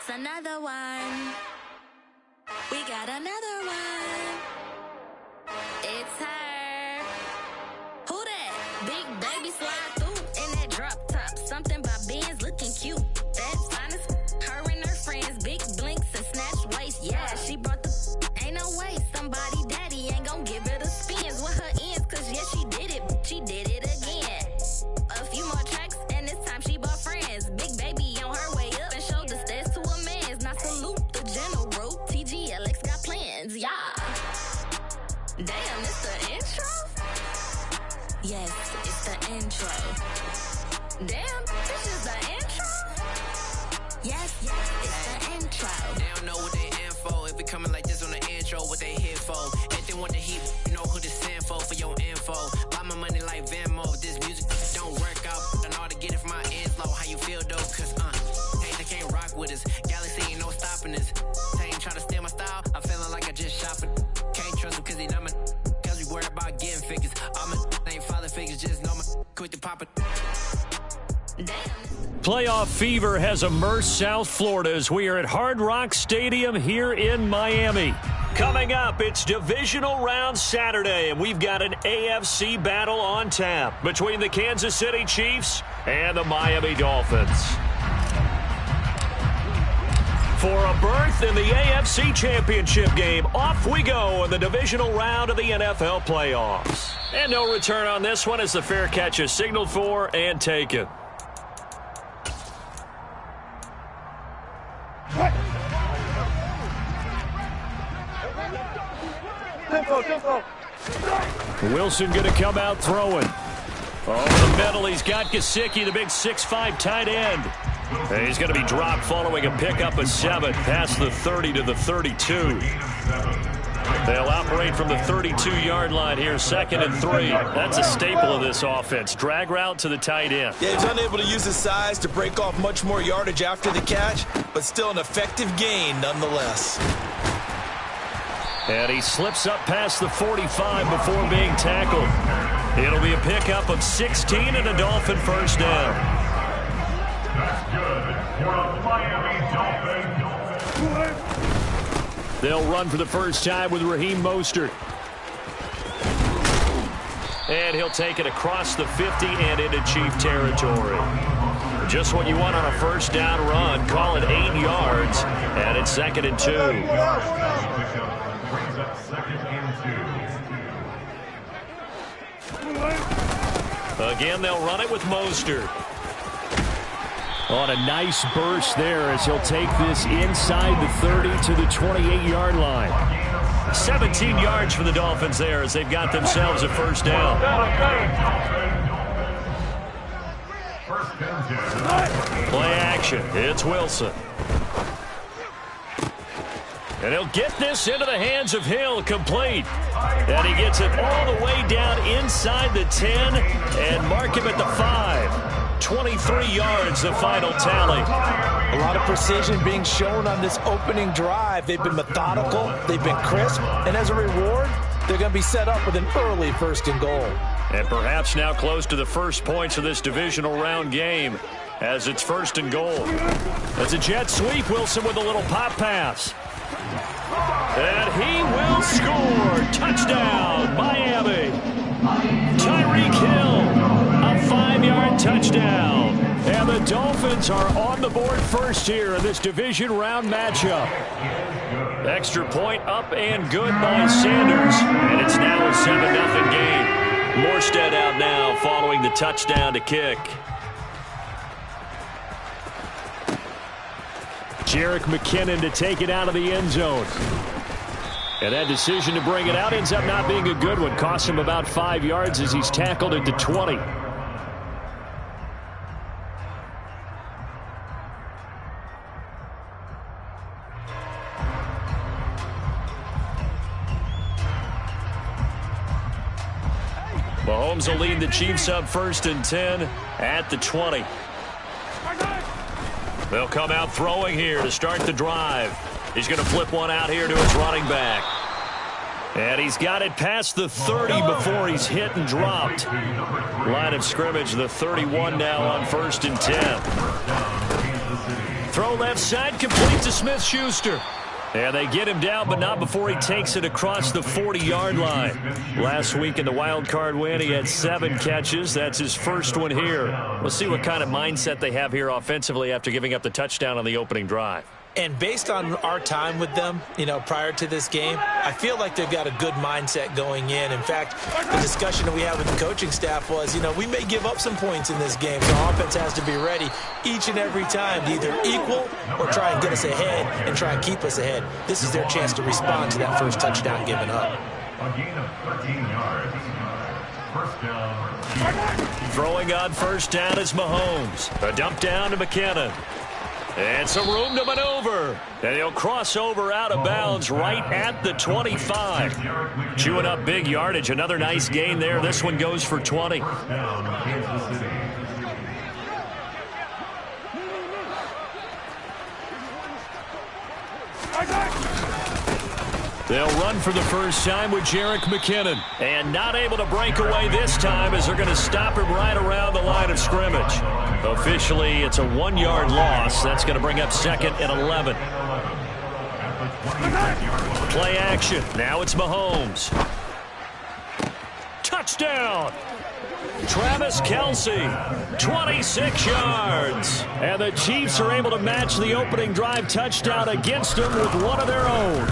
It's another one. We got another one. It's her. Who that? Big baby slide through in that drop top. Something by Benz looking cute. That's fine as her and her friends. Big blinks and snatch waist. Yeah, she brought the ain't no way. Somebody daddy ain't gon' give her the spins with her ends. Cause yeah, she did it. She did it again. A few more tracks and this time she bought friends. Big baby on her way up and showed the stairs to a man's. Now salute the general. TGLX got plans, yeah. Damn, it's the intro? Yes, it's the intro. Damn, this is the intro? Yes, it's the intro. They don't know what they in for. If we coming like this on the intro, what they here for? If they want the heat, you know who to send for your info. Buy my money like Venmo. If this music don't work out, I know how to get it from my ends low. How you feel though? Cause hey, they can't rock with us. Galaxy ain't no stopping us. They ain't try to steal my style. I'm feeling like I just shopping. Can't trust them cause they not my cause we worried about getting figures. All my ain't father figures, just know my quick to pop it. Playoff fever has immersed South Florida as we are at Hard Rock Stadium here in Miami. Coming up, it's Divisional Round Saturday, and we've got an AFC battle on tap between the Kansas City Chiefs and the Miami Dolphins. For a berth in the AFC Championship game, off we go in the divisional round of the NFL playoffs. And no return on this one as the fair catch is signaled for and taken. Wilson going to come out throwing. Over the middle, he's got Gesicki, the big 6'5" tight end. And he's going to be dropped following a pickup of 7 past the 30 to the 32. They'll operate from the 32-yard line here, 2nd and 3. That's a staple of this offense. Drag route to the tight end. Yeah, he's unable to use his size to break off much more yardage after the catch, but still an effective gain nonetheless. And he slips up past the 45 before being tackled. It'll be a pickup of 16 and a Dolphin first down. That's good for the Miami Dolphins. They'll run for the first time with Raheem Mostert. And he'll take it across the 50 and into Chief territory. Just what you want on a first down run. Call it 8 yards. And it's 2nd and 2. Brings up 2nd and 2. Again, they'll run it with Mostert. On a nice burst there as he'll take this inside the 30 to the 28-yard line. 17 yards for the Dolphins there as they've got themselves a first down. Play action. It's Wilson. And he'll get this into the hands of Hill, complete. And he gets it all the way down inside the 10 and mark him at the 5. 23 yards, the final tally. A lot of precision being shown on this opening drive. They've been methodical, they've been crisp, and as a reward, they're going to be set up with an early 1st and goal. And perhaps now close to the first points of this divisional round game as it's 1st and goal. It's a jet sweep, Wilson with a little pop pass. And he will score. Touchdown, Miami. Tyreek Hill, a 5-yard touchdown. And the Dolphins are on the board first here in this division round matchup. Extra point up and good by Sanders. And it's now a 7-0 game. Morstead out now following the touchdown to kick. Jerick McKinnon to take it out of the end zone. And that decision to bring it out ends up not being a good one. Costs him about 5 yards as he's tackled at the 20. Mahomes will lead the Chiefs up 1st and 10 at the 20. They'll come out throwing here to start the drive. He's going to flip one out here to his running back. And he's got it past the 30 before he's hit and dropped. Line of scrimmage, the 31 now on 1st and 10. Throw left side, complete to Smith-Schuster. And they get him down, but not before he takes it across the 40-yard line. Last week in the wild card win, he had 7 catches. That's his first one here. We'll see what kind of mindset they have here offensively after giving up the touchdown on the opening drive. And based on our time with them, prior to this game, I feel like they've got a good mindset going in. In fact, the discussion that we had with the coaching staff was, we may give up some points in this game, so offense has to be ready each and every time to either equal or try and get us ahead and try and keep us ahead. This is their chance to respond to that first touchdown given up. A gain of 13 yards. First down. Throwing on first down is Mahomes. A dump down to McKinnon. And some room to maneuver. And he'll cross over out of bounds right at the 25. Chewing up big yardage. Another nice gain there. This one goes for 20. They'll run for the first time with Jerick McKinnon. And not able to break away this time as they're going to stop him right around the line of scrimmage. Officially, it's a 1-yard loss. That's going to bring up 2nd and 11. Play action. Now it's Mahomes. Touchdown. Travis Kelce, 26 yards. And the Chiefs are able to match the opening drive touchdown against them with one of their own.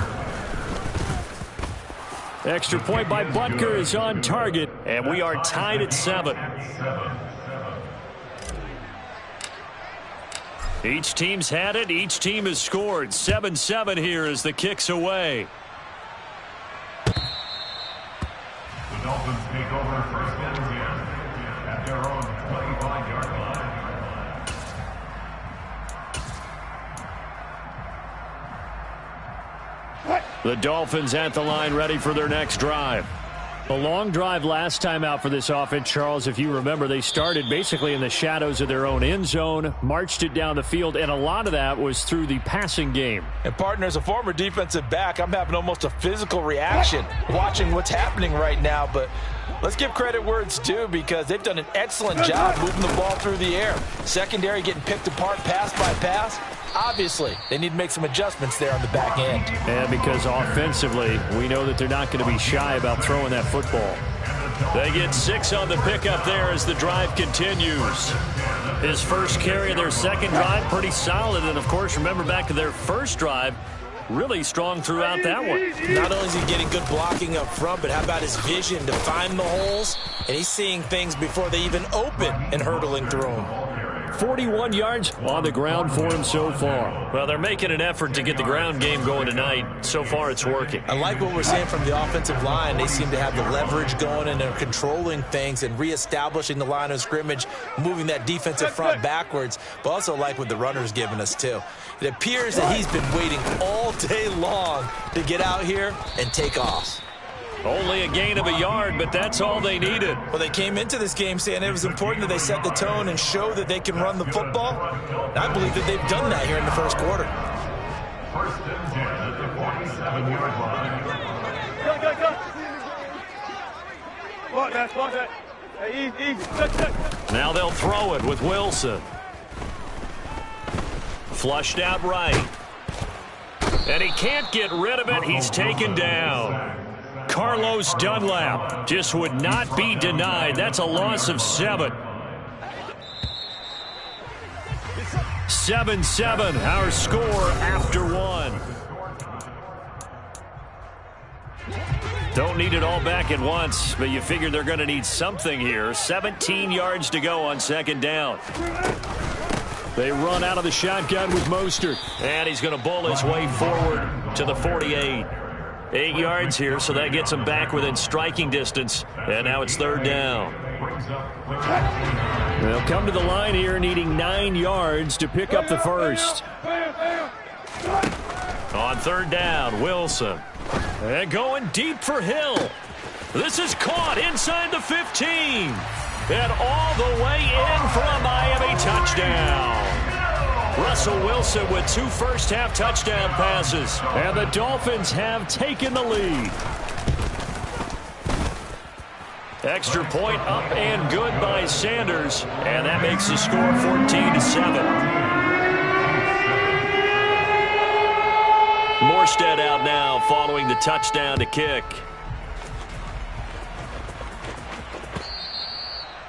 Extra point by Butker is on target, and we are tied at 7. Each team's had it. Each team has scored. 7-7 here as the kick's away. The Dolphins take over first and 10 at their own 25-yard line. The Dolphins at the line ready for their next drive. A long drive last time out for this offense, Charles. If you remember, they started basically in the shadows of their own end zone, marched it down the field, and a lot of that was through the passing game. And, partner, as a former defensive back, I'm having almost a physical reaction watching what's happening right now. But let's give credit where it's due because they've done an excellent job moving the ball through the air. Secondary getting picked apart pass by pass. Obviously, they need to make some adjustments there on the back end. And because offensively, we know that they're not going to be shy about throwing that football. They get 6 on the pickup there as the drive continues. His first carry of their second drive, pretty solid. And, of course, remember back to their first drive, really strong throughout that one. Not only is he getting good blocking up front, but how about his vision to find the holes? And he's seeing things before they even open and hurtling through them. 41 yards on the ground for him so far. Well, they're making an effort to get the ground game going tonight. So far, it's working. I like what we're seeing from the offensive line. They seem to have the leverage going, and they're controlling things and reestablishing the line of scrimmage, moving that defensive front backwards, but also like what the runner's giving us, too. It appears that he's been waiting all day long to get out here and take off. Only a gain of a yard, but that's all they needed. Well, they came into this game saying it was important that they set the tone and show that they can run the football. And I believe that they've done that here in the first quarter. First and 10 at the 47-yard line. Now they'll throw it with Wilson. Flushed out right. And he can't get rid of it. He's taken down. Carlos Dunlap just would not be denied. That's a loss of 7. 7-7, our score after 1. Don't need it all back at once, but you figure they're going to need something here. 17 yards to go on second down. They run out of the shotgun with Mostert, and he's going to bowl his way forward to the 48. 8 yards here, so that gets him back within striking distance. And now it's third down. They'll come to the line here needing 9 yards to pick up the first. On third down, Wilson. And going deep for Hill. This is caught inside the 15. And all the way in for a Miami touchdown. Russell Wilson with 2 first-half touchdown passes. And the Dolphins have taken the lead. Extra point up and good by Sanders. And that makes the score 14-7. Morstead out now following the touchdown to kick.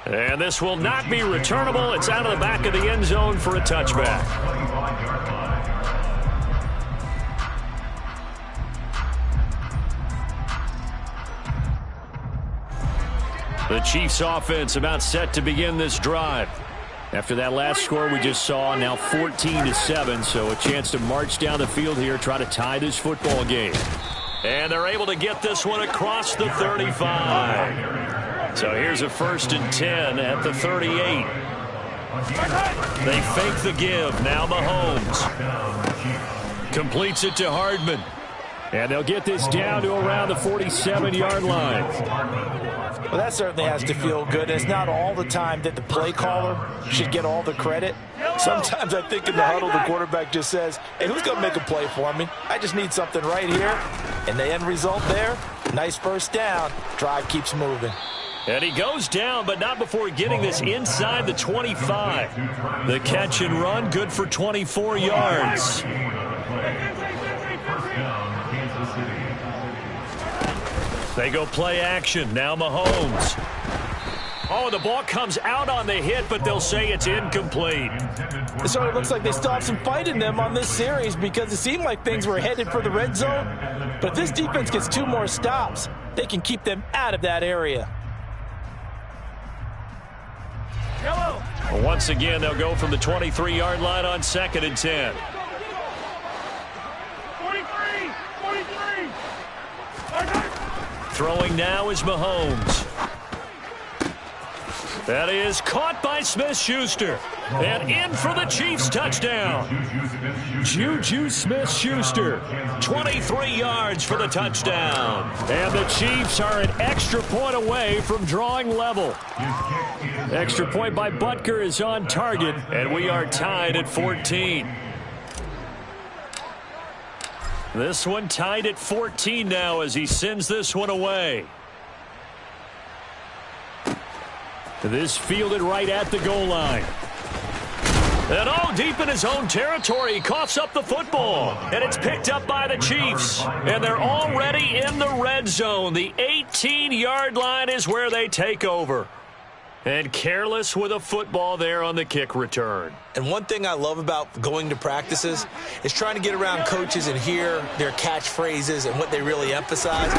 And this will not be returnable. It's out of the back of the end zone for a touchback. The Chiefs offense about set to begin this drive. After that last score we just saw, now 14-7, so a chance to march down the field here, try to tie this football game. And they're able to get this one across the 35. So here's a 1st and 10 at the 38. They fake the give. Now Mahomes completes it to Hardman. And they'll get this down to around the 47-yard line. Well, that certainly has to feel good. It's not all the time that the play caller should get all the credit. Sometimes I think in the huddle, the quarterback just says, hey, who's going to make a play for me? I just need something right here. And the end result there, nice first down. Drive keeps moving. And he goes down, but not before getting this inside the 25. The catch and run, good for 24 yards. They go play action. Now Mahomes. Oh, the ball comes out on the hit, but they'll say it's incomplete. So it looks like they still have some fight in them on this series because it seemed like things were headed for the red zone. But if this defense gets 2 more stops, they can keep them out of that area. Once again, they'll go from the 23-yard line on 2nd and 10. 43! Throwing now is Mahomes. That is caught by Smith-Schuster. And in for the Chiefs touchdown. Juju Smith-Schuster. 23 yards for the touchdown. And the Chiefs are an extra point away from drawing level. Extra point by Butker is on target. And we are tied at 14. This one tied at 14 now as he sends this one away. This fielded right at the goal line. And deep in his own territory, he coughs up the football. And it's picked up by the Chiefs. And they're already in the red zone. The 18-yard line is where they take over. And careless with a football there on the kick return. And one thing I love about going to practices is trying to get around coaches and hear their catchphrases and what they really emphasize.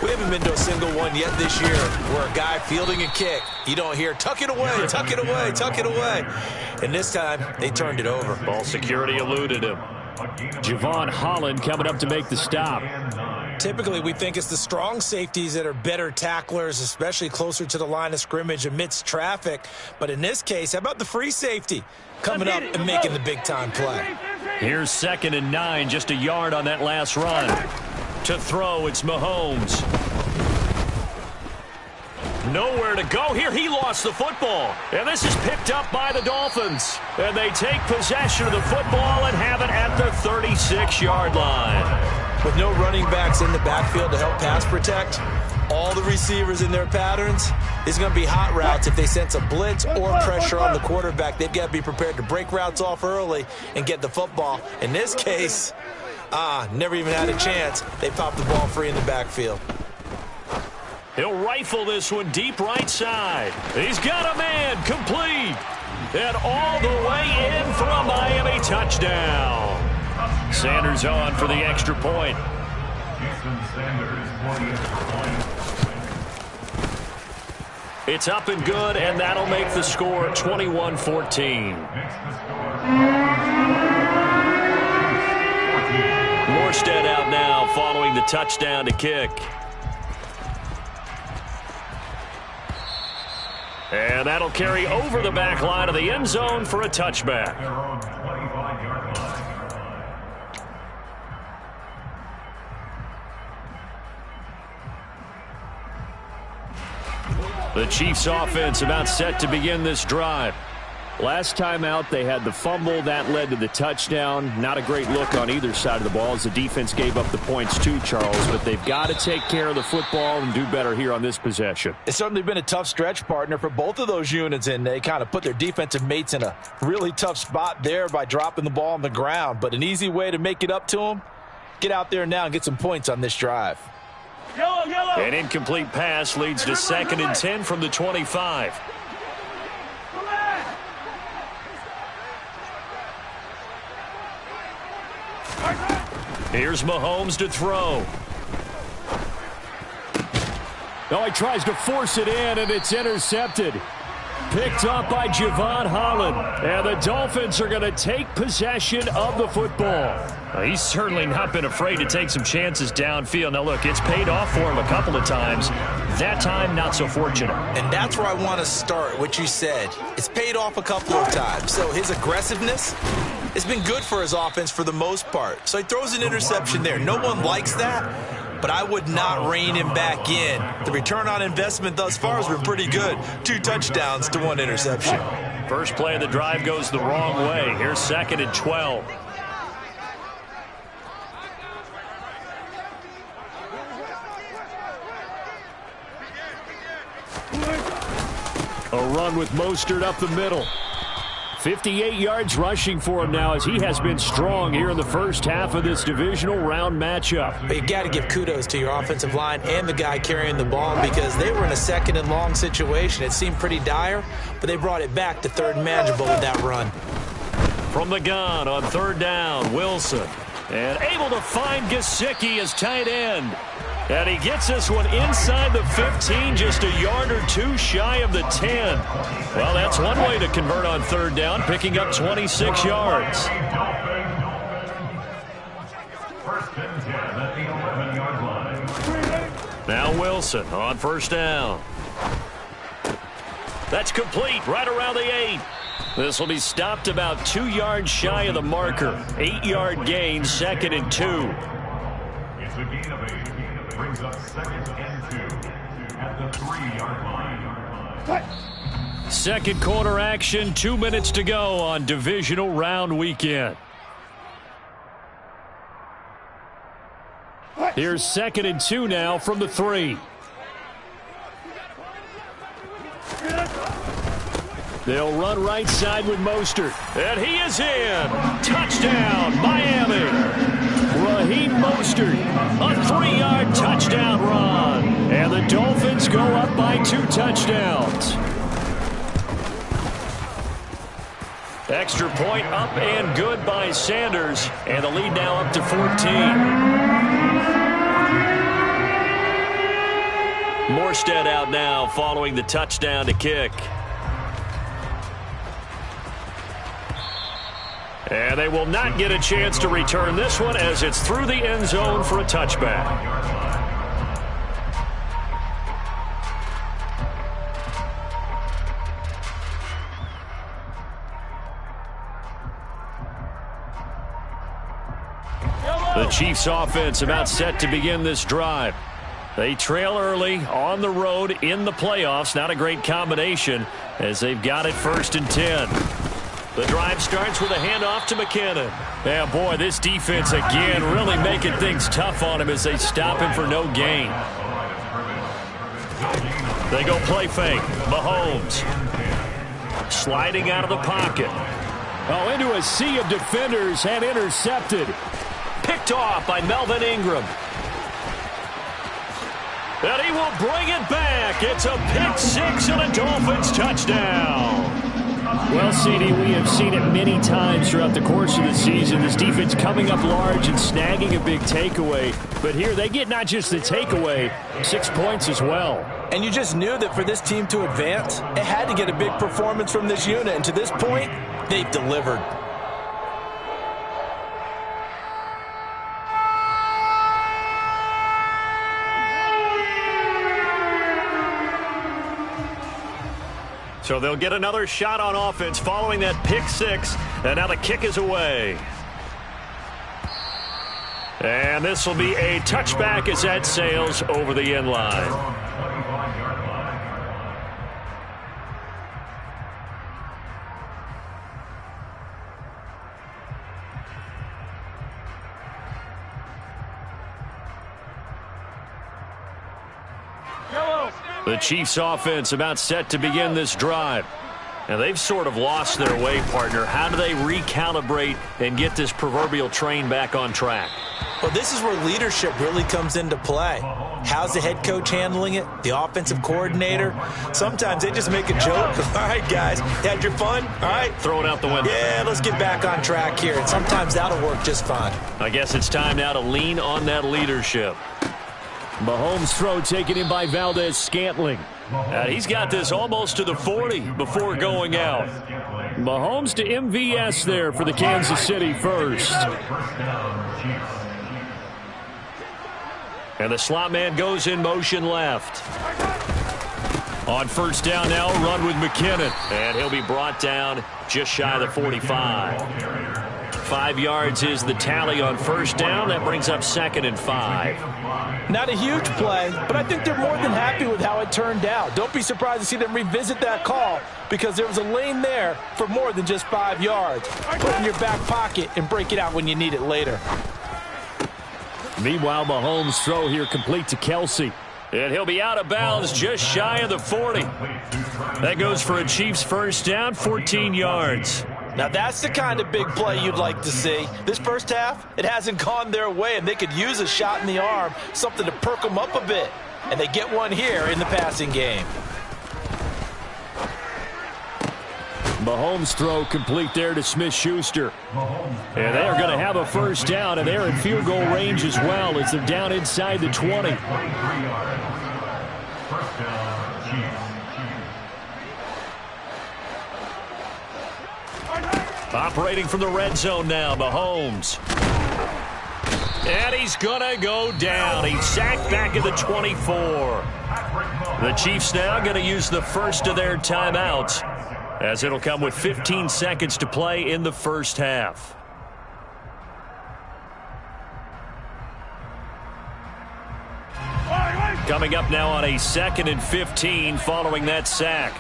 We haven't been to a single one yet this year where a guy fielding a kick, you don't hear, tuck it away, tuck it away, tuck it away. And this time, they turned it over. Ball security eluded him. Javon Holland coming up to make the stop. Typically, we think it's the strong safeties that are better tacklers, especially closer to the line of scrimmage amidst traffic. But in this case, how about the free safety coming up and making the big-time play? Here's 2nd and 9, just a yard on that last run. To throw, it's Mahomes. Nowhere to go here. He lost the football. And this is picked up by the Dolphins. And they take possession of the football and have it at the 36-yard line. With no running backs in the backfield to help pass protect, all the receivers in their patterns, it's going to be hot routes if they sense a blitz or pressure on the quarterback. They've got to be prepared to break routes off early and get the football. In this case, never even had a chance. They popped the ball free in the backfield. He'll rifle this one deep right side. He's got a man complete. And all the way in for a Miami touchdown. Sanders on for the extra point. It's up and good, and that'll make the score 21-14. Morstead out now following the touchdown to kick. And that'll carry over the back line of the end zone for a touchback. The Chiefs offense about set to begin this drive. Last time out, they had the fumble. That led to the touchdown. Not a great look on either side of the ball as the defense gave up the points too, Charles. But they've got to take care of the football and do better here on this possession. It's certainly been a tough stretch, partner, for both of those units, and they kind of put their defensive mates in a really tough spot there by dropping the ball on the ground. But an easy way to make it up to them, get out there now and get some points on this drive. An incomplete pass leads to 2nd and 10 from the 25. Here's Mahomes to throw. Oh, he tries to force it in, and it's intercepted. Picked up by Javon Holland. And the Dolphins are going to take possession of the football. He's certainly not been afraid to take some chances downfield. Now, look, it's paid off for him a couple of times. That time, not so fortunate. And that's where I want to start, what you said. It's paid off a couple of times. So his aggressiveness has been good for his offense for the most part. So he throws an interception there. No one likes that, but I would not rein him back in. The return on investment thus far has been pretty good. 2 touchdowns to 1 interception. First play of the drive goes the wrong way. Here's 2nd and 12. A run with Mostert up the middle. 58 yards rushing for him now as he has been strong here in the first half of this divisional round matchup. But you got to give kudos to your offensive line and the guy carrying the ball because they were in a 2nd and long situation. It seemed pretty dire, but they brought it back to 3rd and manageable with that run. From the gun on 3rd down, Wilson. And able to find Gesicki as tight end. And he gets this one inside the 15, just a yard or 2 shy of the 10. Well, that's one way to convert on 3rd down, picking up 26 yards. 1st and 10 at the 11-yard line. Now Wilson on 1st down. That's complete right around the 8. This will be stopped about 2 yards shy of the marker. 8-yard gain, 2nd and 2. It's a gain of 8. Brings up 2nd and 2 at the 3-yard line. 2nd quarter action, 2 minutes to go on divisional round weekend. Here's 2nd and 2 now from the 3. They'll run right side with Mostert. And he is in. Touchdown, Miami. Raheem Mostert, a 3-yard touchdown run. And the Dolphins go up by 2 touchdowns. Extra point up and good by Sanders. And the lead now up to 14. Morstead out now following the touchdown to kick. And they will not get a chance to return this one as it's through the end zone for a touchback. The Chiefs offense about set to begin this drive. They trail early on the road in the playoffs. Not a great combination as they've got it 1st and 10. The drive starts with a handoff to McKinnon. Yeah, boy, this defense again really making things tough on him as they stop him for no gain. They go play fake. Mahomes sliding out of the pocket. Oh, into a sea of defenders and intercepted. Picked off by Melvin Ingram. And he will bring it back. It's a pick 6 and a Dolphins touchdown. Well, CD, we have seen it many times throughout the course of the season. This defense coming up large and snagging a big takeaway. But here they get not just the takeaway, 6 points as well. And you just knew that for this team to advance, it had to get a big performance from this unit. And to this point, they've delivered. So they'll get another shot on offense following that pick 6. And now the kick is away. And this will be a touchback as that sails over the end line. The Chiefs offense about set to begin this drive. Now, they've sort of lost their way, partner. How do they recalibrate and get this proverbial train back on track? Well, this is where leadership really comes into play. How's the head coach handling it? The offensive coordinator? Sometimes they just make a joke. All right, guys, you had your fun? All right. Throw it out the window. Yeah, let's get back on track here. And sometimes that'll work just fine. I guess it's time now to lean on that leadership. Mahomes' throw taken in by Valdez-Scantling. He's got this almost to the 40 before going out. Mahomes to MVS there for the Kansas City first. And the slot man goes in motion left. On first down now, a run with McKinnon. And he'll be brought down just shy of the 45. 5 yards is the tally on first down. That brings up 2nd and 5. Not a huge play, but I think they're more than happy with how it turned out. Don't be surprised to see them revisit that call because there was a lane there for more than just 5 yards. Put it in your back pocket and break it out when you need it later. Meanwhile, Mahomes' throw here complete to Kelsey. And he'll be out of bounds just shy of the 40. That goes for a Chiefs first down, 14 yards. Now, that's the kind of big play you'd like to see. This first half, it hasn't gone their way, and they could use a shot in the arm, something to perk them up a bit. And they get one here in the passing game. Mahomes' throw complete there to Smith-Schuster. And they are going to have a first down, and they're in field goal range as well as they're down inside the 20. First down, Chiefs. Operating from the red zone now, Mahomes. And he's going to go down. He's sacked back at the 24. The Chiefs now going to use the first of their timeouts, as it'll come with 15 seconds to play in the first half. Coming up now on a 2nd and 15 following that sack.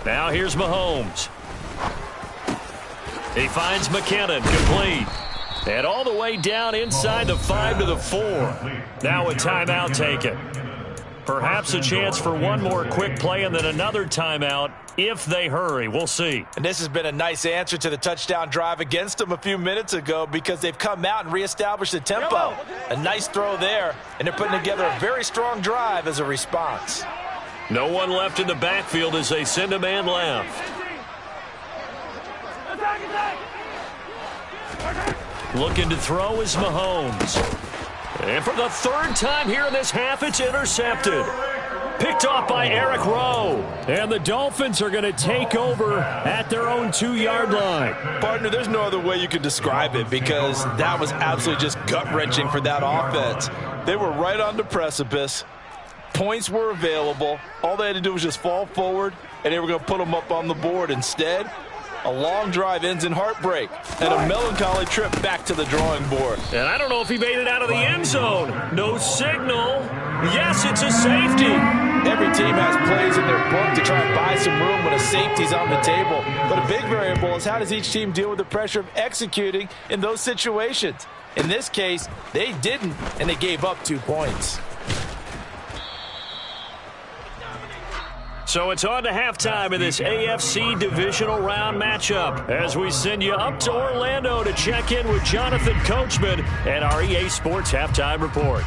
Now here's Mahomes. He finds McKinnon, complete. And all the way down inside the 5 to the 4. Now a timeout taken. Perhaps a chance for one more quick play and then another timeout if they hurry. We'll see. And this has been a nice answer to the touchdown drive against them a few minutes ago because they've come out and reestablished the tempo. A nice throw there, and they're putting together a very strong drive as a response. No one left in the backfield as they send a man left. Looking to throw is Mahomes. And for the 3rd time here in this half, it's intercepted. Picked off by Eric Rowe. And the Dolphins are going to take over at their own 2-yard line. Partner, there's no other way you can describe it because that was absolutely just gut-wrenching for that offense. They were right on the precipice. Points were available. All they had to do was just fall forward, and they were going to put them up on the board. Instead, a long drive ends in heartbreak and a melancholy trip back to the drawing board. And I don't know if he made it out of the end zone. No signal. Yes, it's a safety. Every team has plays in their book to try and buy some room when a safety's on the table. But a big variable is how does each team deal with the pressure of executing in those situations. In this case, they didn't, and they gave up 2 points. So it's on to halftime in this AFC divisional round matchup as we send you up to Orlando to check in with Jonathan Coachman and our EA Sports Halftime Report.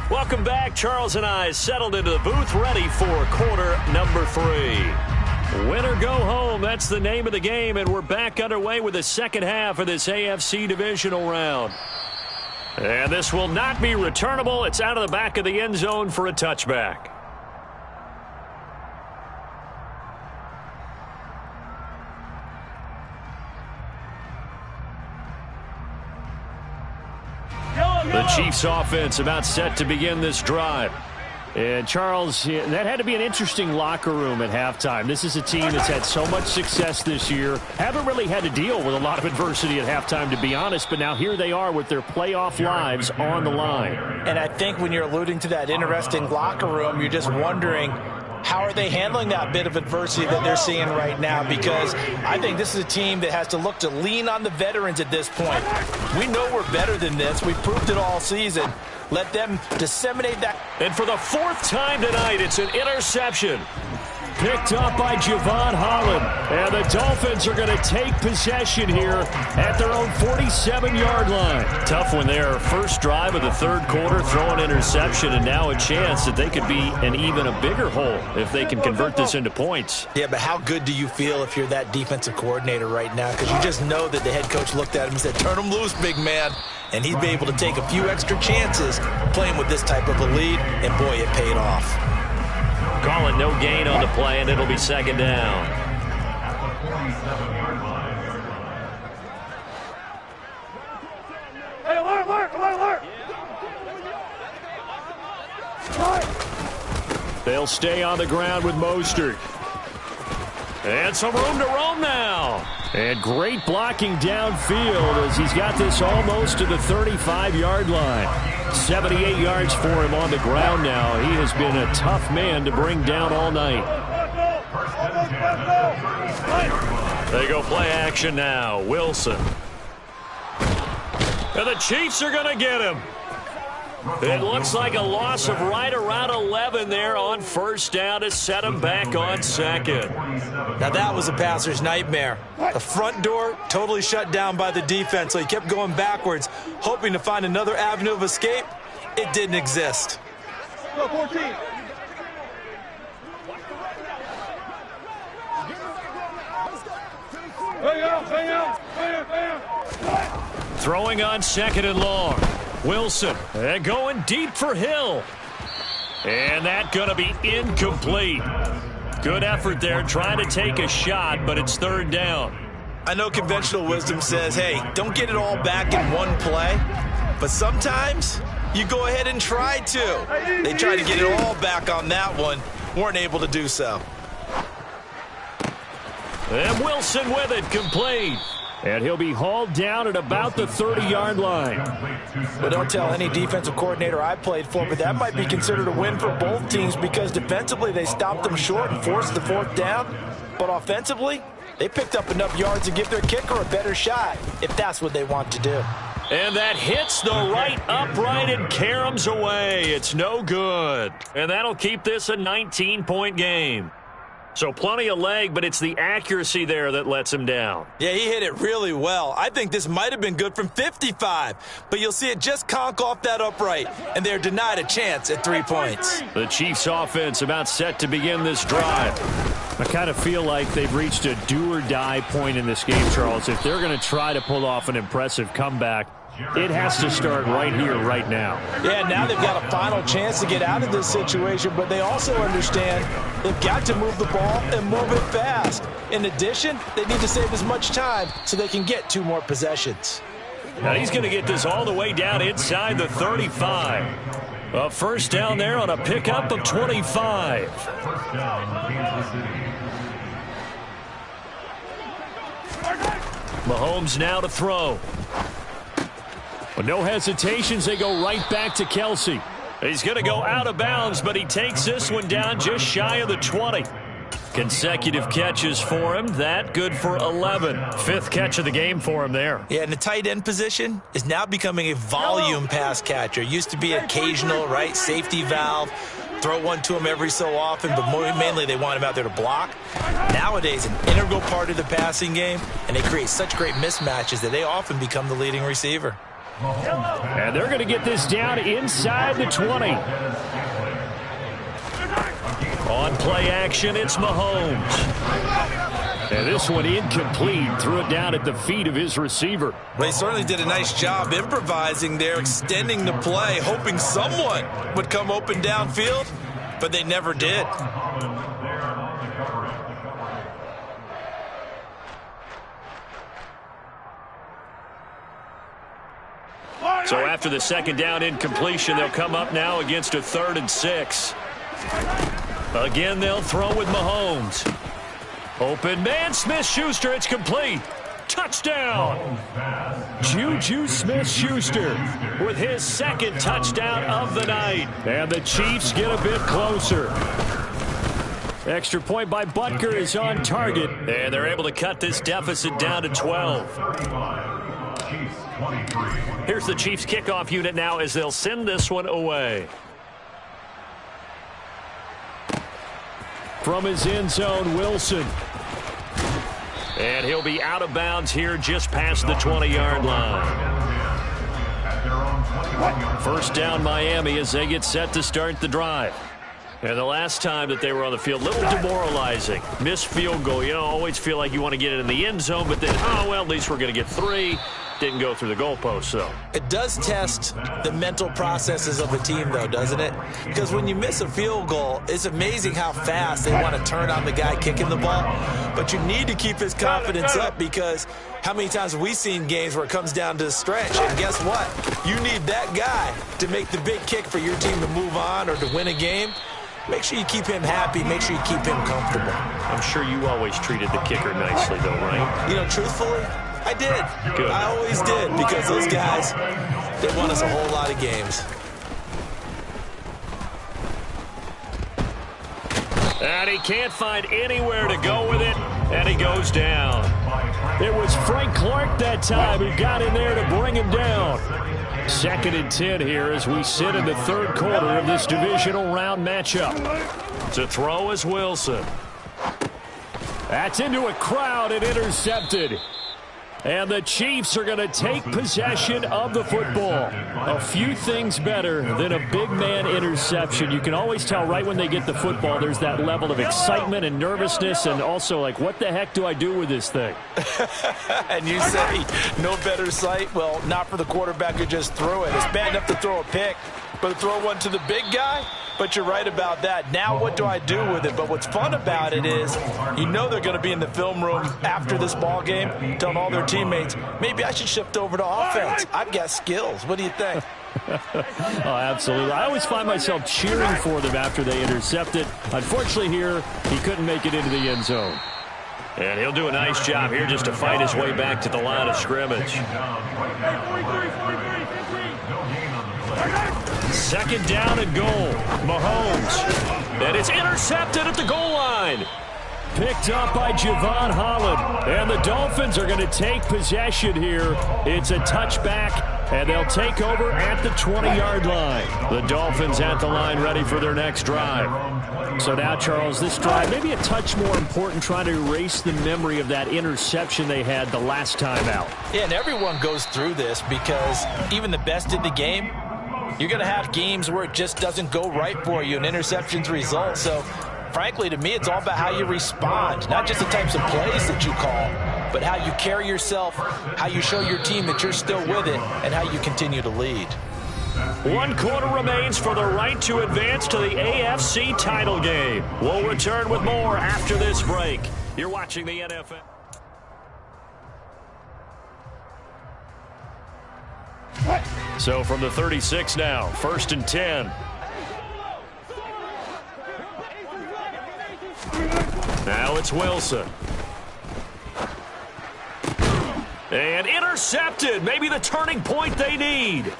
Welcome back. Charles and I settled into the booth ready for quarter number 3. Win or go home, that's the name of the game, and we're back underway with the second half of this AFC divisional round. And this will not be returnable. It's out of the back of the end zone for a touchback. The Chiefs offense about set to begin this drive. And, Charles, that had to be an interesting locker room at halftime. This is a team that's had so much success this year. Haven't really had to deal with a lot of adversity at halftime, to be honest. But now here they are with their playoff lives on the line. And I think when you're alluding to that interesting locker room, you're just wondering, how are they handling that bit of adversity that they're seeing right now? Because I think this is a team that has to look to lean on the veterans at this point. We know we're better than this. We've proved it all season. Let them disseminate that. And for the fourth time tonight, it's an interception. Picked up by Javon Holland. And the Dolphins are going to take possession here at their own 47-yard line. Tough one there. First drive of the third quarter, throw an interception, and now a chance that they could be in even a bigger hole if they can convert this into points. Yeah, but how good do you feel if you're that defensive coordinator right now? Because you just know that the head coach looked at him and said, turn him loose, big man. And he'd be able to take a few extra chances playing with this type of a lead, and boy, it paid off. Calling no gain on the play, and it'll be second down. Hey, alert! They'll stay on the ground with Mostert. And some room to roam now. And great blocking downfield as he's got this almost to the 35-yard line. 78 yards for him on the ground now. He has been a tough man to bring down all night. They go play action now. Wilson. And the Chiefs are going to get him. It looks like a loss of right around 11 there on first down to set him back on second. Now that was a passer's nightmare. The front door totally shut down by the defense, so he kept going backwards, hoping to find another avenue of escape. It didn't exist. Go 14. Hang out. Throwing on second and long. Wilson and going deep for Hill. And that going to be incomplete. Good effort there trying to take a shot, but it's third down. I know conventional wisdom says, hey, don't get it all back in one play. But sometimes you go ahead and try to. They tried to get it all back on that one. Weren't able to do so. And Wilson with it, complete. And he'll be hauled down at about the 30-yard line. But don't tell any defensive coordinator I played for, but that might be considered a win for both teams because defensively they stopped them short and forced the fourth down. But offensively, they picked up enough yards to give their kicker a better shot if that's what they want to do. And that hits the right upright and caroms away. It's no good. And that'll keep this a 19-point game. So plenty of leg, but it's the accuracy there that lets him down. Yeah, he hit it really well. I think this might have been good from 55, but you'll see it just conk off that upright, and they're denied a chance at 3 points. The Chiefs offense about set to begin this drive. I kind of feel like they've reached a do-or-die point in this game, Charles. If they're going to try to pull off an impressive comeback, it has to start right here, right now. Yeah, now they've got a final chance to get out of this situation, but they also understand they've got to move the ball and move it fast. In addition, they need to save as much time so they can get 2 more possessions. Now he's going to get this all the way down inside the 35. A first down there on a pickup of 25. First down, Kansas City. Mahomes now to throw. With no hesitations, they go right back to Kelsey. He's going to go out of bounds, but he takes this one down just shy of the 20. Consecutive catches for him. That good for 11. 5th catch of the game for him there. Yeah, and the tight end position is now becoming a volume pass catcher. Used to be occasional, right, safety valve. Throw one to him every so often, but mainly they want him out there to block. Nowadays, an integral part of the passing game, and they create such great mismatches that they often become the leading receiver. And they're going to get this down inside the 20. On play action, it's Mahomes. And this one incomplete. Threw it down at the feet of his receiver. Well, he certainly did a nice job improvising there, extending the play, hoping someone would come open downfield, but they never did. So after the second down incompletion, they'll come up now against a 3rd and 6. Again, they'll throw with Mahomes. Open man, Smith-Schuster. It's complete. Touchdown. Juju Smith-Schuster with his 2nd touchdown of the night. And the Chiefs get a bit closer. Extra point by Butker is on target. And they're able to cut this deficit down to 12. Here's the Chiefs kickoff unit now as they'll send this one away. From his end zone, Wilson. And he'll be out of bounds here just past the 20-yard line. First down, Miami, as they get set to start the drive. And the last time that they were on the field, a little demoralizing. Missed field goal. You know, always feel like you want to get it in the end zone, but then, oh, well, at least we're going to get 3. Didn't go through the goalpost, though. It does test the mental processes of a team, though, doesn't it? Because when you miss a field goal, it's amazing how fast they want to turn on the guy kicking the ball. But you need to keep his confidence up, because how many times have we seen games where it comes down to the stretch? And guess what? You need that guy to make the big kick for your team to move on or to win a game. Make sure you keep him happy. Make sure you keep him comfortable. I'm sure you always treated the kicker nicely, though, right? You know, truthfully, I did. Good. I always did, because those guys, they won us a whole lot of games. And he can't find anywhere to go with it, and he goes down. It was Frank Clark that time who got in there to bring him down. 2nd and 10 here as we sit in the 3rd quarter of this divisional round matchup. To throw is Wilson. That's into a crowd and intercepted. And the Chiefs are going to take possession of the football. A few things better than a big man interception. You can always tell right when they get the football, there's that level of excitement and nervousness, and also like, what the heck do I do with this thing? And you say, no better sight? Well, not for the quarterback who just threw it. It's bad enough to throw a pick, but to throw one to the big guy? But you're right about that. Now what do I do with it? But what's fun about it is, you know they're going to be in the film room after this ball game telling all their teammates, maybe I should shift over to offense. I've got skills. What do you think? Oh, absolutely. I always find myself cheering for them after they intercept it. Unfortunately here, he couldn't make it into the end zone. And he'll do a nice job here just to fight his way back to the line of scrimmage. 2nd down and goal. Mahomes. And it's intercepted at the goal line. Picked up by Javon Holland. And the Dolphins are going to take possession here. It's a touchback, and they'll take over at the 20-yard line. The Dolphins at the line ready for their next drive. So now, Charles, this drive maybe a touch more important, trying to erase the memory of that interception they had the last time out. Yeah, and everyone goes through this, because even the best in the game, you're going to have games where it just doesn't go right for you, and interceptions result. So, frankly, to me, it's all about how you respond, not just the types of plays that you call, but how you carry yourself, how you show your team that you're still with it, and how you continue to lead. 1 quarter remains for the right to advance to the AFC title game. We'll return with more after this break. You're watching the NFL. So from the 36 now, 1st and 10. Now it's Wilson. And intercepted. Maybe the turning point they need.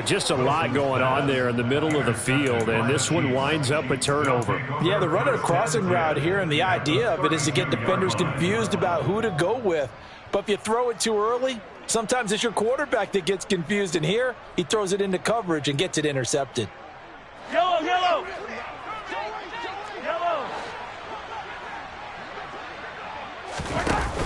Just a lot going on there in the middle of the field, and this one winds up a turnover. Yeah, they're running a crossing route here, and the idea of it is to get defenders confused about who to go with. But if you throw it too early, sometimes it's your quarterback that gets confused, and here he throws it into coverage and gets it intercepted. Yellow, yellow! Yellow!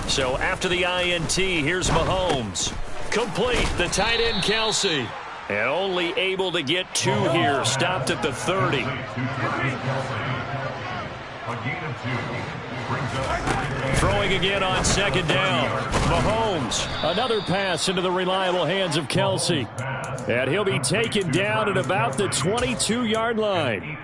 So after the INT, here's Mahomes. Complete, the tight end Kelsey. And only able to get 2 here. Stopped at the 30. Throwing again on 2nd down. Mahomes. Another pass into the reliable hands of Kelsey. And he'll be taken down at about the 22-yard line.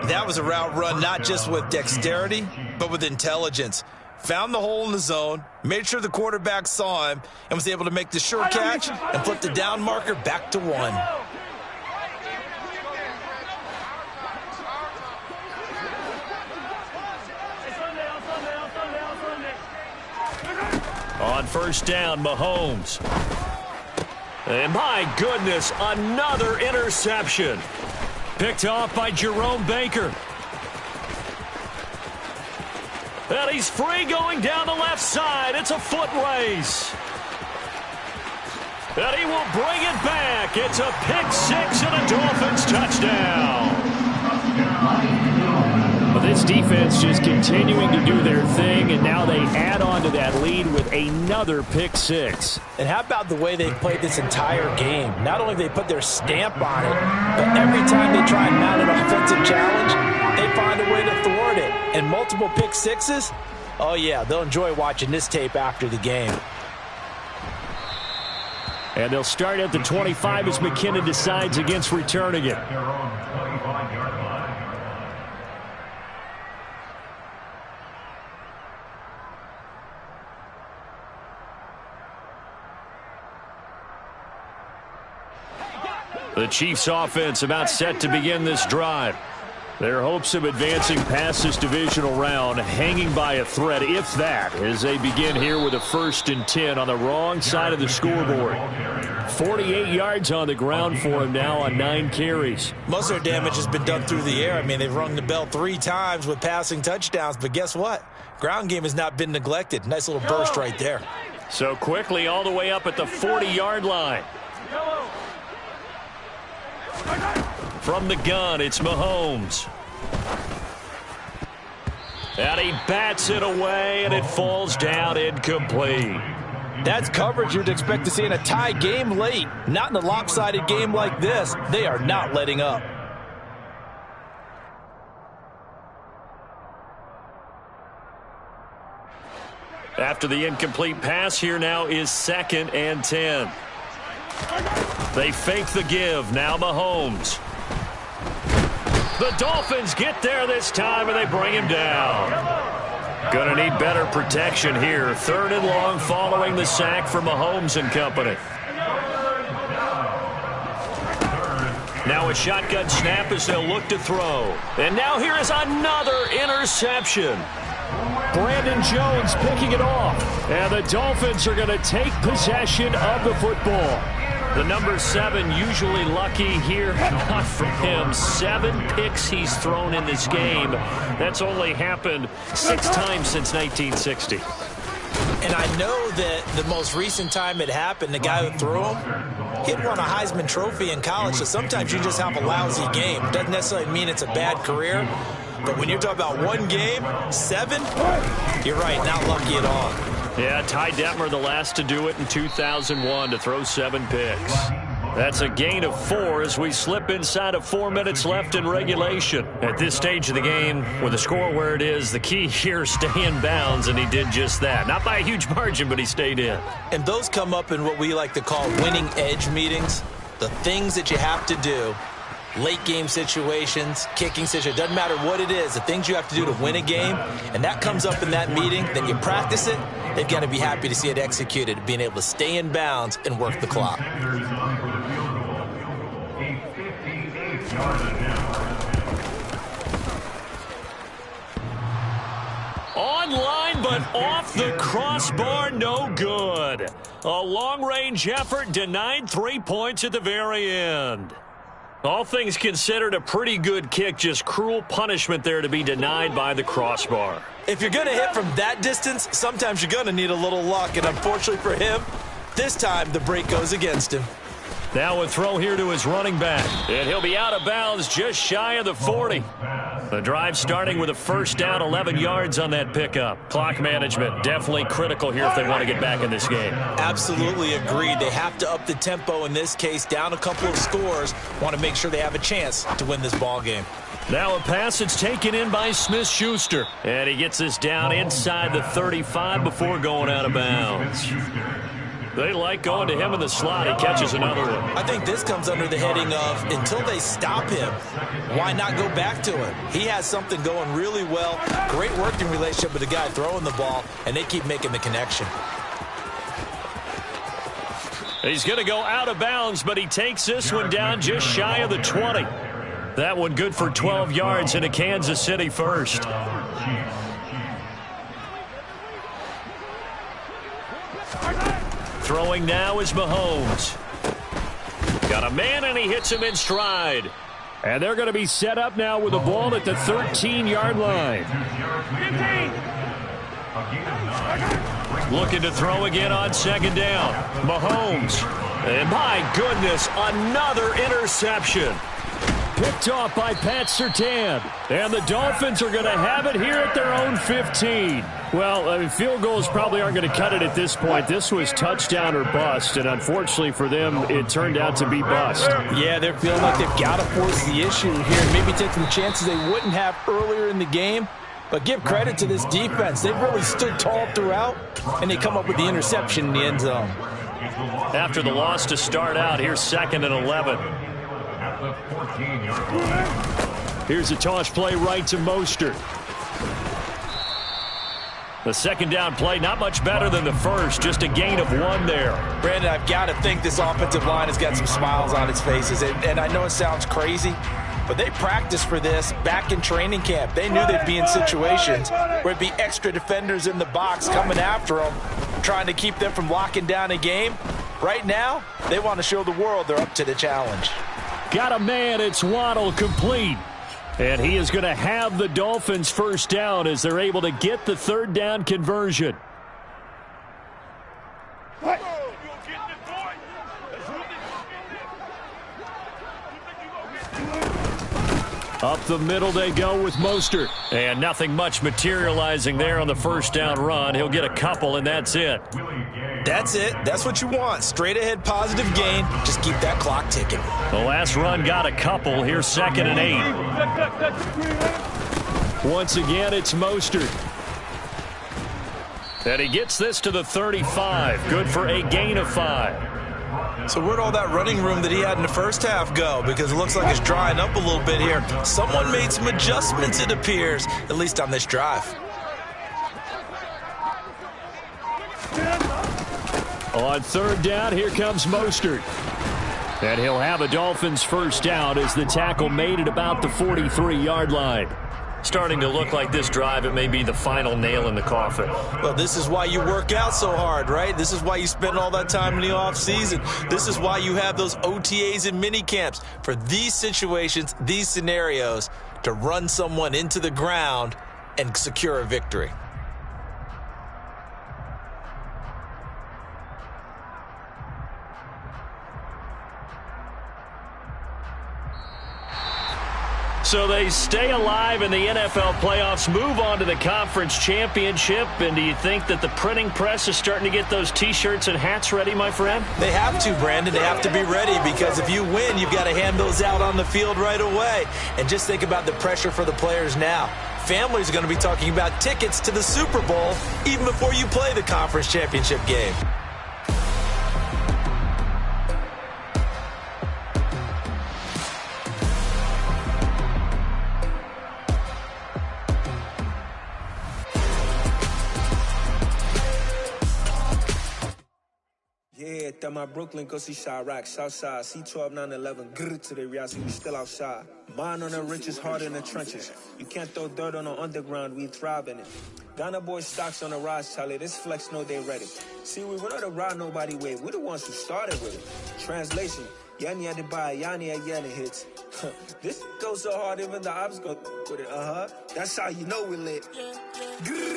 That was a route run not just with dexterity, but with intelligence. found the hole in the zone, made sure the quarterback saw him, and was able to make the sure catch and flip the down marker back to 1. On first down, Mahomes. And my goodness, another interception. Picked off by Jerome Baker. And he's free going down the left side. It's a foot race. And he will bring it back. It's a pick six and a Dolphins touchdown. Well, this defense just continuing to do their thing, and now they add on to that lead with another pick six. And how about the way they played this entire game? Not only they put their stamp on it, but every time they try and mount an offensive challenge, they find a way to thwart it. And multiple pick sixes, oh yeah, they'll enjoy watching this tape after the game. And they'll start at the 25 as McKinnon decides against returning it. The Chiefs offense about set to begin this drive. Their hopes of advancing past this divisional round hanging by a thread, if that, as they begin here with a 1st and 10 on the wrong side of the scoreboard. 48 yards on the ground for him now on 9 carries. Most of their damage has been done through the air. I mean, they've rung the bell 3 times with passing touchdowns, but guess what? Ground game has not been neglected. Nice little burst right there. So quickly all the way up at the 40-yard line. From the gun, it's Mahomes. And he bats it away, and it falls down incomplete. That's coverage you'd expect to see in a tie game late. Not in a lopsided game like this. They are not letting up. After the incomplete pass, here now is 2nd and 10. They fake the give. Now Mahomes. The Dolphins get there this time, and they bring him down. Gonna need better protection here. 3rd and long following the sack for Mahomes and company. Now a shotgun snap as they'll look to throw. And now here is another interception. Brandon Jones picking it off. And the Dolphins are going to take possession of the football. The number 7 usually lucky here. Not for him. 7 picks he's thrown in this game. That's only happened 6 times since 1960. And I know that the most recent time it happened, the guy who threw him, he had won a Heisman Trophy in college. So sometimes you just have a lousy game. Doesn't necessarily mean it's a bad career. But when you're talking about 1 game, 7, you're right, not lucky at all. Yeah, Ty Detmer the last to do it in 2001 to throw 7 picks. That's a gain of 4 as we slip inside of 4 minutes left in regulation. At this stage of the game, with the score where it is, the key here is stay in bounds, and he did just that. Not by a huge margin, but he stayed in. And those come up in what we like to call winning edge meetings. The things that you have to do. Late game situations, kicking situations, doesn't matter what it is, the things you have to do to win a game, and that comes up in that meeting, then you practice it, they've got to be happy to see it executed, being able to stay in bounds and work the clock. Online, but off the crossbar, no good. A long-range effort denied 3 points at the very end. All things considered, a pretty good kick, just cruel punishment there to be denied by the crossbar. If you're going to hit from that distance, sometimes you're going to need a little luck, and unfortunately for him, this time the break goes against him. Now a throw here to his running back, and he'll be out of bounds just shy of the 40. The drive starting with a 1st down, 11 yards on that pickup. Clock management definitely critical here if they want to get back in this game. Absolutely agreed. They have to up the tempo in this case, down a couple of scores. Want to make sure they have a chance to win this ball game. Now a pass that's taken in by Smith-Schuster. And he gets this down inside the 35 before going out of bounds. They like going to him in the slot. He catches another one. I think this comes under the heading of until they stop him, why not go back to him? He has something going really well. Great working relationship with the guy throwing the ball, and they keep making the connection. He's going to go out of bounds, but he takes this one down just shy of the 20. That one good for 12 yards into Kansas City first. Throwing now is Mahomes. Got a man, and he hits him in stride. And they're going to be set up now with the ball at the 13-yard line. 15. Looking to throw again on second down. Mahomes. And my goodness, another interception. Picked off by Pat Surtain. And the Dolphins are going to have it here at their own 15. Well, I mean, field goals probably aren't going to cut it at this point. This was touchdown or bust, and unfortunately for them, it turned out to be bust. Yeah, they're feeling like they've got to force the issue here and maybe take some chances they wouldn't have earlier in the game. But give credit to this defense. They've really stood tall throughout, and they come up with the interception in the end zone. After the loss to start out, here's 2nd and 11. Here's a toss play right to Mostert. The second down play, not much better than the first, just a gain of 1 there. Brandon, I've got to think this offensive line has got some smiles on its faces. And I know it sounds crazy, but they practiced for this back in training camp. They knew they'd be in situations where it'd be extra defenders in the box coming after them, trying to keep them from locking down a game. Right now, they want to show the world they're up to the challenge. Got a man, it's Waddle, complete. And he is going to have the Dolphins first down as they're able to get the third down conversion. Up the middle they go with Mostert. And nothing much materializing there on the first down run. He'll get a couple, and that's it. That's it. That's what you want. Straight ahead positive gain. Just keep that clock ticking. The last run got a couple. Here's 2nd and 8. Once again, it's Mostert. And he gets this to the 35. Good for a gain of 5. So where'd all that running room that he had in the first half go? Because it looks like it's drying up a little bit here. Someone made some adjustments, it appears, at least on this drive. On third down, here comes Mostert. And he'll have a Dolphins first down as the tackle made at about the 43-yard line. Starting to look like this drive, it may be the final nail in the coffin. Well, this is why you work out so hard, right? This is why you spend all that time in the offseason. This is why you have those OTAs and mini camps for these situations, these scenarios, to run someone into the ground and secure a victory. So they stay alive in the NFL playoffs, move on to the conference championship. And do you think that the printing press is starting to get those T-shirts and hats ready, my friend? They have to, Brandon. They have to be ready because if you win, you've got to hand those out on the field right away. And just think about the pressure for the players now. Families are going to be talking about tickets to the Super Bowl even before you play the conference championship game. Yeah, that my Brooklyn, go see Chirac, Southside, C12, 911, grrr to the reality, we still outside. Mine on the richest, heart in the trenches. You can't throw dirt on the underground, we thrive in it. Ghana boys stocks on the rise, Charlie, this flex know they ready. See, we were not to ride nobody with, we're the ones who started with it. Translation, Yanni had to buy, Yanni had Yanni hits. This goes so hard, even the ops go with it, That's how you know we lit. Grrr.